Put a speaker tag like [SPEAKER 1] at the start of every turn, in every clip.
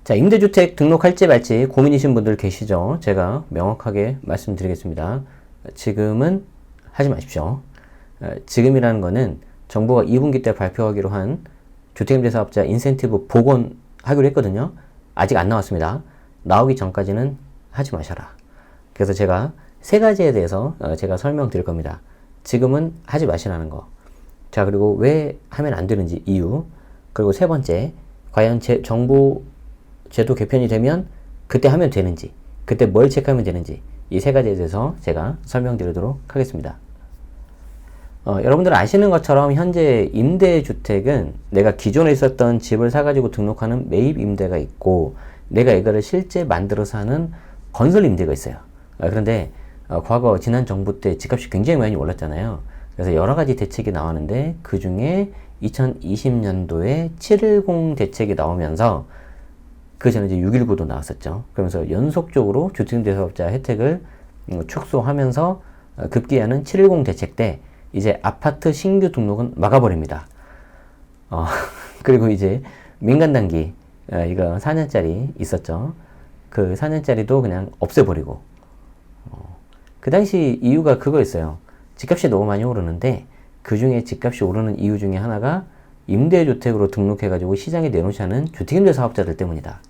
[SPEAKER 1] 자, 임대주택 등록할지 말지 고민이신 분들 계시죠? 제가 명확하게 말씀드리겠습니다. 지금은 하지 마십시오. 지금이라는 거는 정부가 2분기 때 발표하기로 한 주택임대사업자 인센티브 복원하기로 했거든요. 아직 안 나왔습니다. 나오기 전까지는 하지 마셔라. 그래서 제가 세 가지에 대해서 제가 설명드릴 겁니다. 지금은 하지 마시라는 거. 자, 그리고 왜 하면 안 되는지 이유. 그리고 세 번째, 과연 정부 제도 개편이 되면 그때 하면 되는지, 그때 뭘 체크하면 되는지, 이 세 가지에 대해서 제가 설명드리도록 하겠습니다. 여러분들 아시는 것처럼 현재 임대주택은 내가 기존에 있었던 집을 사가지고 등록하는 매입 임대가 있고, 내가 이거를 실제 만들어서 하는 건설 임대가 있어요. 그런데 과거 지난 정부 때 집값이 굉장히 많이 올랐잖아요. 그래서 여러 가지 대책이 나왔는데 그 중에 2020년도에 710 대책이 나오면서 그 전에 이제 619도 나왔었죠. 그러면서 연속적으로 주택임대사업자 혜택을 축소하면서 급기야는 710 대책 때 이제 아파트 신규 등록은 막아버립니다. 그리고 이제 민간단기 이거 4년짜리 있었죠. 그 4년짜리도 그냥 없애버리고 그 당시 이유가 그거였어요. 집값이 너무 많이 오르는데 그 중에 집값이 오르는 이유 중에 하나가 임대주택으로 등록해가지고 시장에 내놓지 않은 주택임대 사업자들 때문이다.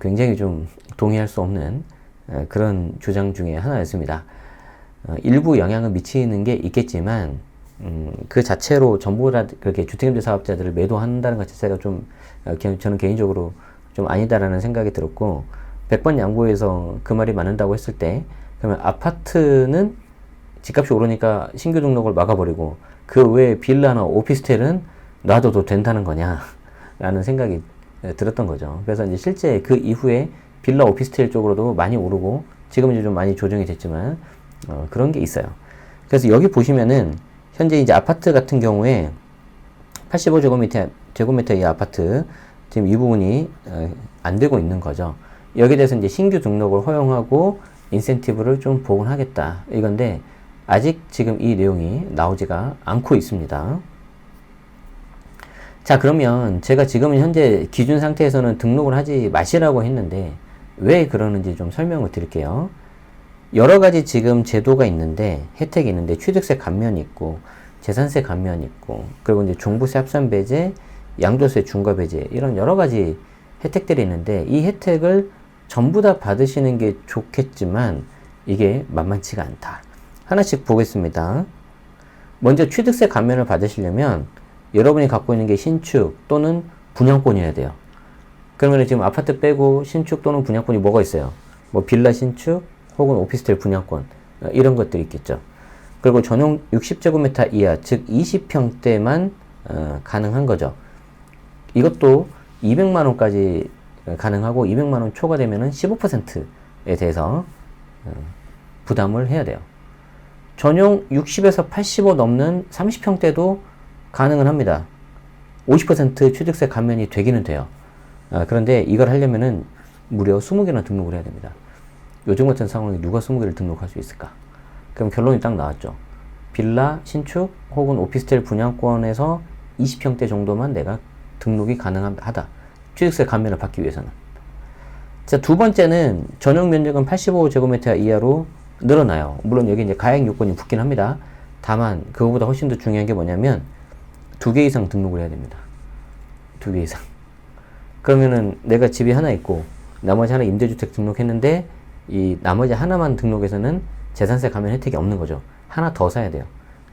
[SPEAKER 1] 굉장히 좀 동의할 수 없는 그런 주장 중에 하나였습니다. 일부 영향을 미치는 게 있겠지만 그 자체로 전부 다 그렇게 주택임대 사업자들을 매도한다는 것 자체가 좀 저는 개인적으로 좀 아니다라는 생각이 들었고 100번 양보해서 그 말이 맞는다고 했을 때 그러면 아파트는 집값이 오르니까 신규 등록을 막아버리고 그 외에 빌라나 오피스텔은 놔둬도 된다는 거냐 라는 생각이 들었던 거죠. 그래서 이제 실제 그 이후에 빌라 오피스텔 쪽으로도 많이 오르고 지금은 이제 좀 많이 조정이 됐지만 그런 게 있어요. 그래서 여기 보시면은 현재 이제 아파트 같은 경우에 85제곱미터 이 아파트 지금 이 부분이 안 되고 있는 거죠. 여기에 대해서 이제 신규 등록을 허용하고 인센티브를 좀 복원하겠다 이건데 아직 지금 이 내용이 나오지가 않고 있습니다. 자, 그러면 제가 지금은 현재 기준 상태에서는 등록을 하지 마시라고 했는데 왜 그러는지 좀 설명을 드릴게요. 여러 가지 지금 제도가 있는데 혜택이 있는데 취득세 감면이 있고 재산세 감면이 있고 그리고 이제 종부세 합산 배제, 양도세 중과 배제 이런 여러 가지 혜택들이 있는데 이 혜택을 전부 다 받으시는 게 좋겠지만 이게 만만치가 않다. 하나씩 보겠습니다. 먼저 취득세 감면을 받으시려면 여러분이 갖고 있는 게 신축 또는 분양권이어야 돼요. 그러면 지금 아파트 빼고 신축 또는 분양권이 뭐가 있어요? 뭐 빌라 신축 혹은 오피스텔 분양권 이런 것들이 있겠죠. 그리고 전용 60제곱미터 이하 즉 20평대만 가능한 거죠. 이것도 200만원까지 가능하고 200만원 초과되면은 15%에 대해서 부담을 해야 돼요. 전용 60에서 85 넘는 30평대도 가능은 합니다. 50% 취득세 감면이 되기는 돼요. 그런데 이걸 하려면은 무려 20개나 등록을 해야 됩니다. 요즘 같은 상황에 누가 20개를 등록할 수 있을까? 그럼 결론이 딱 나왔죠. 빌라, 신축 혹은 오피스텔 분양권에서 20평대 정도만 내가 등록이 가능하다. 취득세 감면을 받기 위해서는. 자, 두 번째는 전용 면적은 85제곱미터 이하로 늘어나요. 물론 여기 이제 가액 요건이 붙긴 합니다. 다만 그거보다 훨씬 더 중요한 게 뭐냐면 2개 이상 등록을 해야 됩니다. 2개 이상. 그러면은 내가 집이 하나 있고 나머지 하나 임대주택 등록했는데 이 나머지 하나만 등록해서는 재산세 감면 혜택이 없는 거죠. 하나 더 사야 돼요.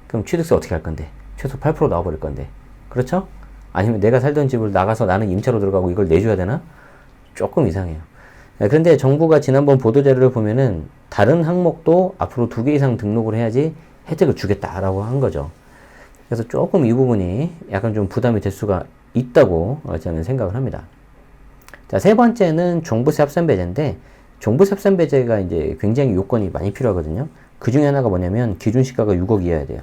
[SPEAKER 1] 그럼 취득세 어떻게 할 건데? 최소 8% 나와버릴 건데. 그렇죠? 아니면 내가 살던 집을 나가서 나는 임차로 들어가고 이걸 내줘야 되나? 조금 이상해요. 그런데 정부가 지난번 보도자료를 보면은 다른 항목도 앞으로 2개 이상 등록을 해야지 혜택을 주겠다라고 한 거죠. 그래서 조금 이 부분이 약간 좀 부담이 될 수가 있다고 저는 생각을 합니다. 자, 세 번째는 종부세 합산 배제인데 종부세 합산 배제가 이제 굉장히 요건이 많이 필요하거든요. 그 중에 하나가 뭐냐면 기준 시가가 6억 이하야 돼요.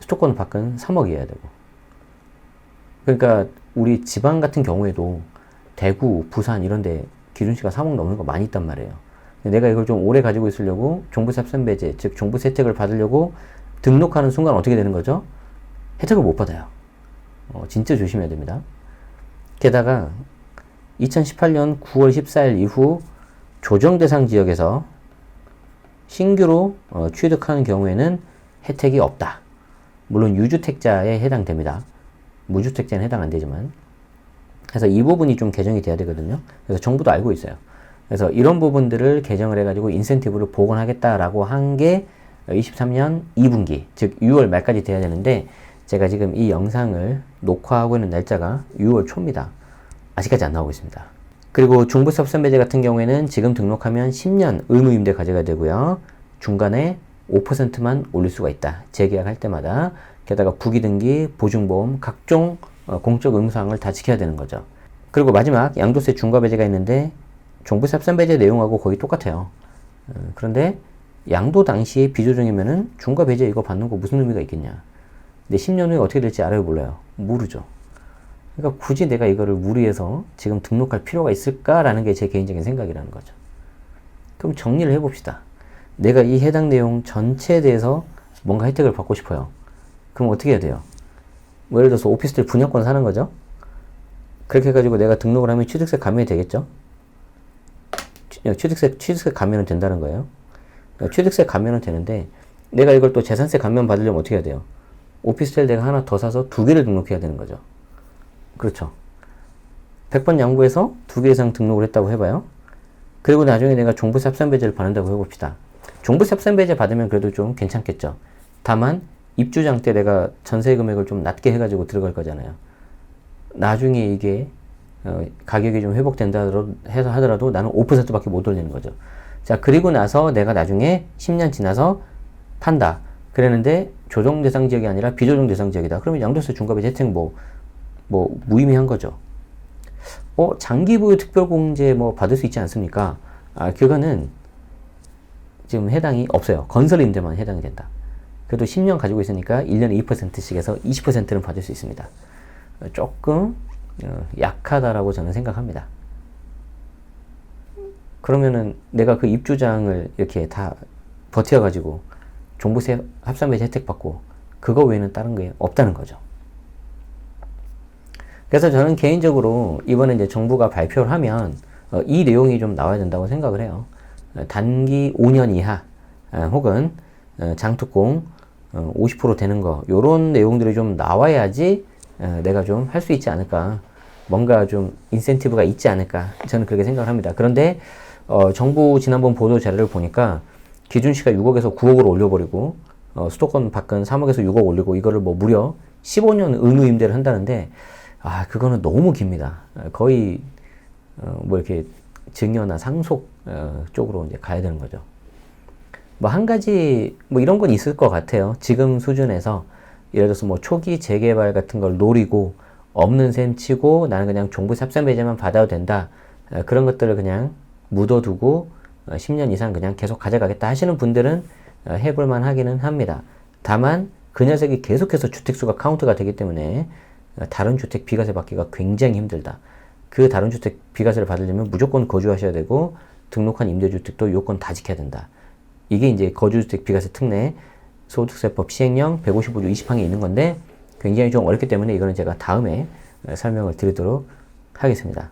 [SPEAKER 1] 수도권 밖은 3억 이하야 되고. 그러니까 우리 지방 같은 경우에도 대구, 부산 이런 데 기준시가 3억 넘는 거 많이 있단 말이에요. 내가 이걸 좀 오래 가지고 있으려고 종부세 합산 배제, 즉 종부세 혜택을 받으려고 등록하는 순간 어떻게 되는 거죠? 혜택을 못 받아요. 진짜 조심해야 됩니다. 게다가 2018년 9월 14일 이후 조정 대상 지역에서 신규로 취득하는 경우에는 혜택이 없다. 물론 유주택자에 해당됩니다. 무주택자는 해당 안 되지만. 그래서 이 부분이 좀 개정이 돼야 되거든요. 그래서 정부도 알고 있어요. 그래서 이런 부분들을 개정을 해가지고 인센티브를 복원하겠다라고 한 게 23년 2분기, 즉 6월 말까지 돼야 되는데, 제가 지금 이 영상을 녹화하고 있는 날짜가 6월 초입니다. 아직까지 안 나오고 있습니다. 그리고 중부섭선배제 같은 경우에는 지금 등록하면 10년 의무임대 가져가야 되고요. 중간에 5%만 올릴 수가 있다. 재계약할 때마다. 게다가 부기등기, 보증보험, 각종 공적 의무사항을 다 지켜야 되는 거죠. 그리고 마지막 양도세 중과배제가 있는데 종부섭선배제 내용하고 거의 똑같아요. 그런데 양도 당시에 비조정이면은 중과배제 이거 받는 거 무슨 의미가 있겠냐. 근데 10년 후에 어떻게 될지 알아요, 몰라요? 모르죠. 그러니까 굳이 내가 이거를 무리해서 지금 등록할 필요가 있을까라는 게 제 개인적인 생각이라는 거죠. 그럼 정리를 해봅시다. 내가 이 해당 내용 전체에 대해서 뭔가 혜택을 받고 싶어요. 그럼 어떻게 해야 돼요? 뭐 예를 들어서 오피스텔 분양권 사는 거죠. 그렇게 해가지고 내가 등록을 하면 취득세 감면이 되겠죠? 취득세 감면은 된다는 거예요. 그러니까 취득세 감면은 되는데, 내가 이걸 또 재산세 감면 받으려면 어떻게 해야 돼요? 오피스텔 내가 하나 더 사서 2개를 등록해야 되는 거죠. 그렇죠. 100번 양보해서 2개 이상 등록을 했다고 해봐요. 그리고 나중에 내가 종부세 합산배제를 받는다고 해봅시다. 종부세 합산배제 받으면 그래도 좀 괜찮겠죠. 다만 입주장 때 내가 전세 금액을 좀 낮게 해가지고 들어갈 거잖아요. 나중에 이게 가격이 좀 회복된다 해서 하더라도 나는 5%밖에 못 올리는 거죠. 자, 그리고 나서 내가 나중에 10년 지나서 판다. 그랬는데 조정 대상 지역이 아니라 비조정 대상 지역이다. 그러면 양도세 중과배제 혜택 무의미한 거죠. 장기 보유 특별공제 받을 수 있지 않습니까? 그거는 지금 해당이 없어요. 건설 임대만 해당이 된다. 그래도 10년 가지고 있으니까 1년에 2%씩 해서 20%는 받을 수 있습니다. 조금 약하다라고 저는 생각합니다. 그러면은 내가 그 입주장을 이렇게 다 버텨가지고 종부세 합산배제 혜택 받고 그거 외에는 다른 게 없다는 거죠. 그래서 저는 개인적으로 이번에 이제 정부가 발표를 하면 이 내용이 좀 나와야 된다고 생각을 해요. 단기 5년 이하 혹은 장특공 50% 되는 거, 요런 내용들이 좀 나와야지 내가 좀 할 수 있지 않을까, 뭔가 좀 인센티브가 있지 않을까, 저는 그렇게 생각을 합니다. 그런데 정부 지난번 보도 자료를 보니까 기준시가 6억에서 9억으로 올려버리고 수도권 밖은 3억에서 6억 올리고 이거를 무려 15년 의무임대를 한다는데, 그거는 너무 깁니다. 거의 이렇게 증여나 상속 쪽으로 이제 가야 되는 거죠. 한 가지 이런 건 있을 것 같아요. 지금 수준에서 예를 들어서 초기 재개발 같은 걸 노리고 없는 셈 치고 나는 그냥 종부세 합산배제만 받아도 된다. 그런 것들을 그냥 묻어두고 10년 이상 그냥 계속 가져가겠다 하시는 분들은 해볼만 하기는 합니다. 다만 그 녀석이 계속해서 주택수가 카운트가 되기 때문에 다른 주택 비과세 받기가 굉장히 힘들다. 그 다른 주택 비과세를 받으려면 무조건 거주하셔야 되고 등록한 임대주택도 요건 다 지켜야 된다. 이게 이제 거주주택 비과세 특례 소득세법 시행령 155조 20항에 있는 건데 굉장히 좀 어렵기 때문에 이거는 제가 다음에 설명을 드리도록 하겠습니다.